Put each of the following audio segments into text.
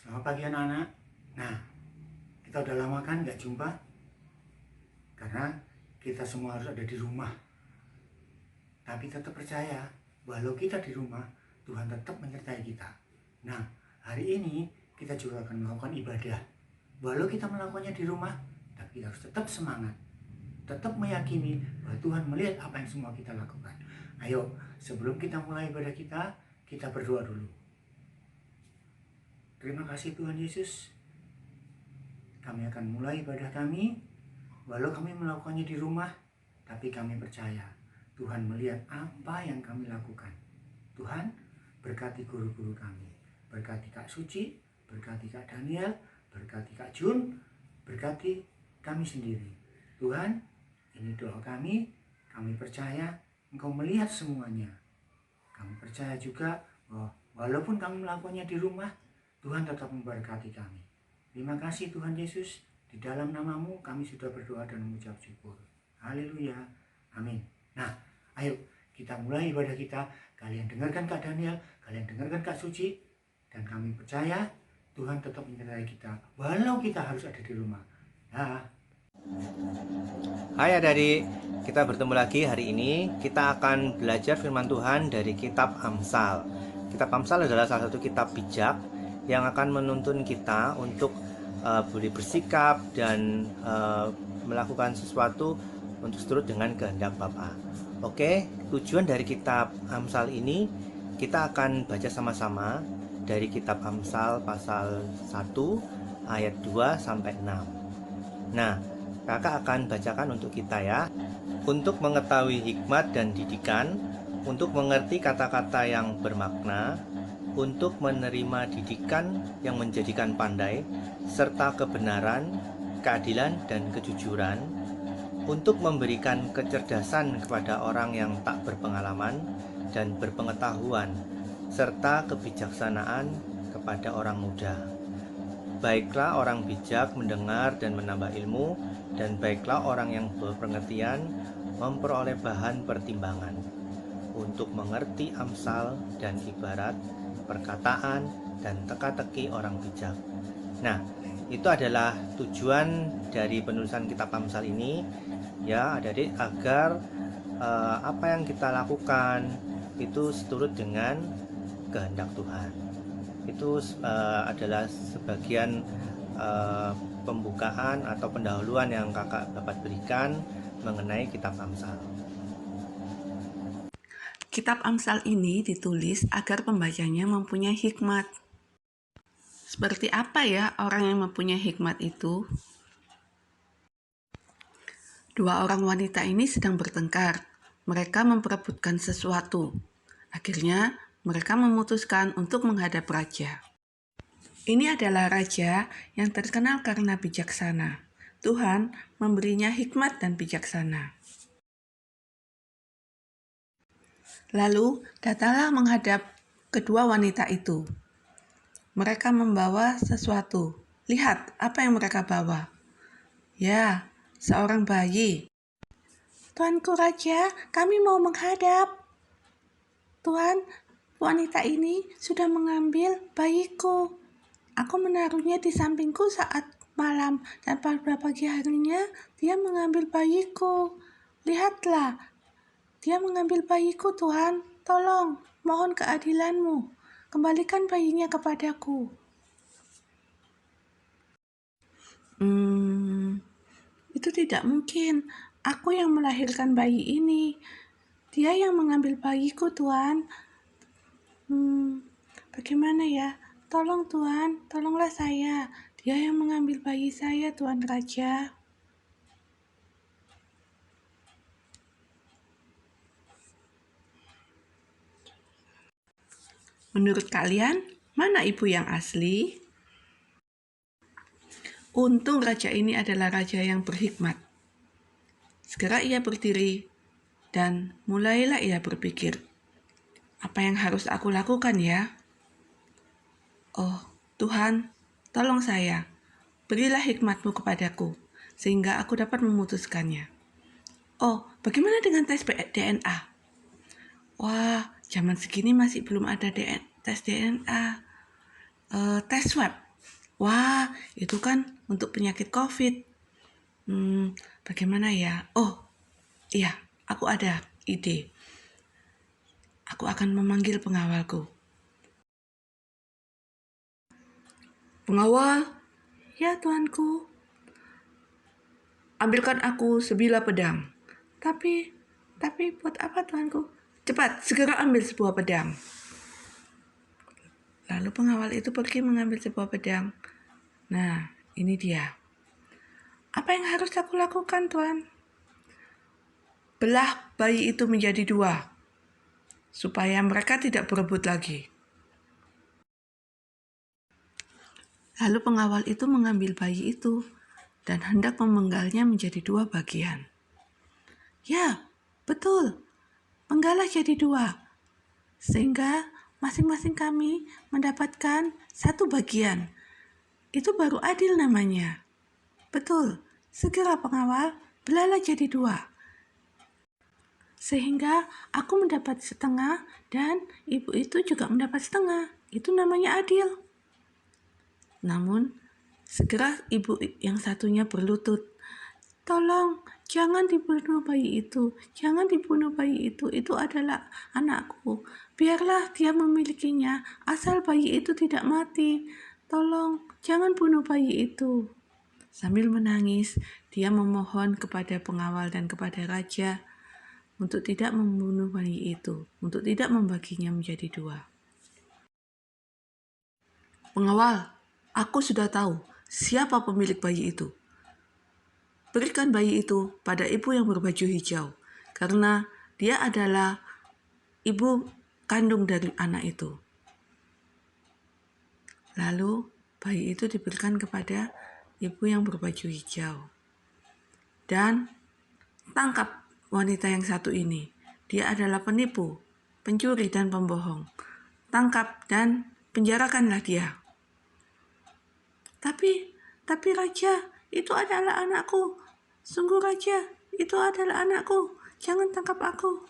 Selamat pagi anak-anak. Nah, kita udah lama kan nggak jumpa? Karena kita semua harus ada di rumah. Tapi tetap percaya, walau kita di rumah, Tuhan tetap menyertai kita. Nah, hari ini kita juga akan melakukan ibadah. Walau kita melakukannya di rumah, tapi kita harus tetap semangat. Tetap meyakini bahwa Tuhan melihat apa yang semua kita lakukan. Ayo, sebelum kita mulai ibadah kita berdoa dulu. Terima kasih Tuhan Yesus. Kami akan mulai ibadah kami, walau kami melakukannya di rumah, tapi kami percaya Tuhan melihat apa yang kami lakukan. Tuhan, berkati guru-guru kami, berkati Kak Suci, berkati Kak Daniel, berkati Kak Jun, berkati kami sendiri. Tuhan, ini doa kami percaya Engkau melihat semuanya. Kami percaya juga bahwa walaupun kami melakukannya di rumah, Tuhan tetap memberkati kami. Terima kasih Tuhan Yesus, di dalam namamu kami sudah berdoa dan mengucap syukur. Haleluya, amin. Nah, ayo kita mulai ibadah kita. Kalian dengarkan Kak Daniel, kalian dengarkan Kak Suci, dan kami percaya Tuhan tetap menyertai kita, walau kita harus ada di rumah. Ya. Hai adik-adik, kita bertemu lagi hari ini. Kita akan belajar firman Tuhan dari kitab Amsal. Kitab Amsal adalah salah satu kitab bijak yang akan menuntun kita untuk boleh bersikap dan melakukan sesuatu untuk seturut dengan kehendak Bapa. Oke, tujuan dari kitab Amsal ini kita akan baca sama-sama dari kitab Amsal pasal 1 ayat 2 sampai 6. Nah, kakak akan bacakan untuk kita ya. Untuk mengetahui hikmat dan didikan, untuk mengerti kata-kata yang bermakna, untuk menerima didikan yang menjadikan pandai, serta kebenaran, keadilan, dan kejujuran, untuk memberikan kecerdasan kepada orang yang tak berpengalaman dan berpengetahuan, serta kebijaksanaan kepada orang muda. Baiklah orang bijak mendengar dan menambah ilmu, dan baiklah orang yang berpengertian memperoleh bahan pertimbangan untuk mengerti amsal dan ibarat, perkataan dan teka-teki orang bijak. Nah, itu adalah tujuan dari penulisan kitab Amsal ini ya adik-adik, agar apa yang kita lakukan itu seturut dengan kehendak Tuhan. Itu adalah sebagian pembukaan atau pendahuluan yang kakak dapat berikan mengenai kitab Amsal. Kitab Amsal ini ditulis agar pembacanya mempunyai hikmat. Seperti apa ya orang yang mempunyai hikmat itu? Dua orang wanita ini sedang bertengkar. Mereka memperebutkan sesuatu. Akhirnya, mereka memutuskan untuk menghadap raja. Ini adalah raja yang terkenal karena bijaksana. Tuhan memberinya hikmat dan bijaksana. Lalu, datanglah menghadap kedua wanita itu. Mereka membawa sesuatu. Lihat apa yang mereka bawa. Ya, seorang bayi. Tuanku Raja, kami mau menghadap. Tuan, wanita ini sudah mengambil bayiku. Aku menaruhnya di sampingku saat malam, dan pada pagi harinya dia mengambil bayiku. Lihatlah, dia mengambil bayiku, Tuhan. Tolong, mohon keadilanmu. Kembalikan bayinya kepadaku. Itu tidak mungkin. Aku yang melahirkan bayi ini. Dia yang mengambil bayiku, Tuan. Bagaimana ya? Tolong, Tuan. Tolonglah saya. Dia yang mengambil bayi saya, Tuan Raja. Menurut kalian, mana ibu yang asli? Untung raja ini adalah raja yang berhikmat. Segera ia berdiri dan mulailah ia berpikir, apa yang harus aku lakukan ya? Oh, Tuhan, tolong saya. Berilah hikmat-Mu kepadaku, sehingga aku dapat memutuskannya. Oh, bagaimana dengan tes DNA? Wah, zaman segini masih belum ada tes DNA. Tes swab. Wah, itu kan untuk penyakit COVID. Bagaimana ya? Oh, iya, aku ada ide. Aku akan memanggil pengawalku. Pengawal, ya tuanku. Ambilkan aku sebilah pedang. Tapi buat apa tuanku? Cepat, segera ambil sebuah pedang. Lalu pengawal itu pergi mengambil sebuah pedang. Nah, ini dia. Apa yang harus aku lakukan, tuan? Belah bayi itu menjadi 2, supaya mereka tidak berebut lagi. Lalu pengawal itu mengambil bayi itu dan hendak memenggalnya menjadi 2 bagian. Ya, betul. Penggalah jadi 2, sehingga masing-masing kami mendapatkan 1 bagian. Itu baru adil namanya. Betul, segera pengawal, belahlah jadi 2. Sehingga aku mendapat setengah dan ibu itu juga mendapat setengah. Itu namanya adil. Namun, segera ibu yang satunya berlutut. Tolong, jangan dibunuh bayi itu. Jangan dibunuh bayi itu. Itu adalah anakku. Biarlah dia memilikinya, asal bayi itu tidak mati. Tolong, jangan bunuh bayi itu. Sambil menangis, dia memohon kepada pengawal dan kepada raja untuk tidak membunuh bayi itu, untuk tidak membaginya menjadi 2. Pengawal, aku sudah tahu siapa pemilik bayi itu. Berikan bayi itu pada ibu yang berbaju hijau, karena dia adalah ibu kandung dari anak itu. Lalu bayi itu diberikan kepada ibu yang berbaju hijau. Dan tangkap wanita yang satu ini. Dia adalah penipu, pencuri dan pembohong. Tangkap dan penjarakanlah dia. Tapi raja, itu adalah anakku. Sungguh raja, itu adalah anakku. Jangan tangkap aku.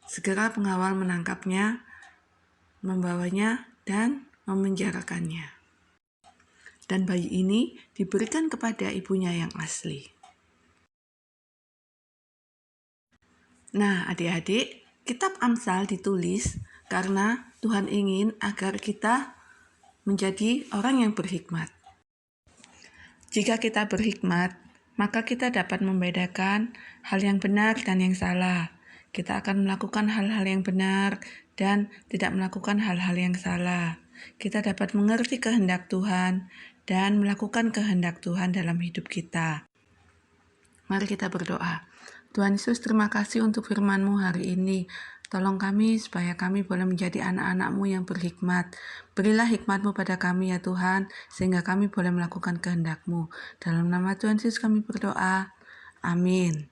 Segera pengawal menangkapnya, membawanya dan memenjarakannya. Dan bayi ini diberikan kepada ibunya yang asli. Nah, adik-adik, kitab Amsal ditulis karena Tuhan ingin agar kita menjadi orang yang berhikmat. Jika kita berhikmat, maka kita dapat membedakan hal yang benar dan yang salah. Kita akan melakukan hal-hal yang benar dan tidak melakukan hal-hal yang salah. Kita dapat mengerti kehendak Tuhan dan melakukan kehendak Tuhan dalam hidup kita. Mari kita berdoa. Tuhan Yesus, terima kasih untuk firman-Mu hari ini. Tolong kami supaya kami boleh menjadi anak-anak-Mu yang berhikmat. Berilah hikmat-Mu pada kami ya Tuhan, sehingga kami boleh melakukan kehendak-Mu. Dalam nama Tuhan Yesus kami berdoa. Amin.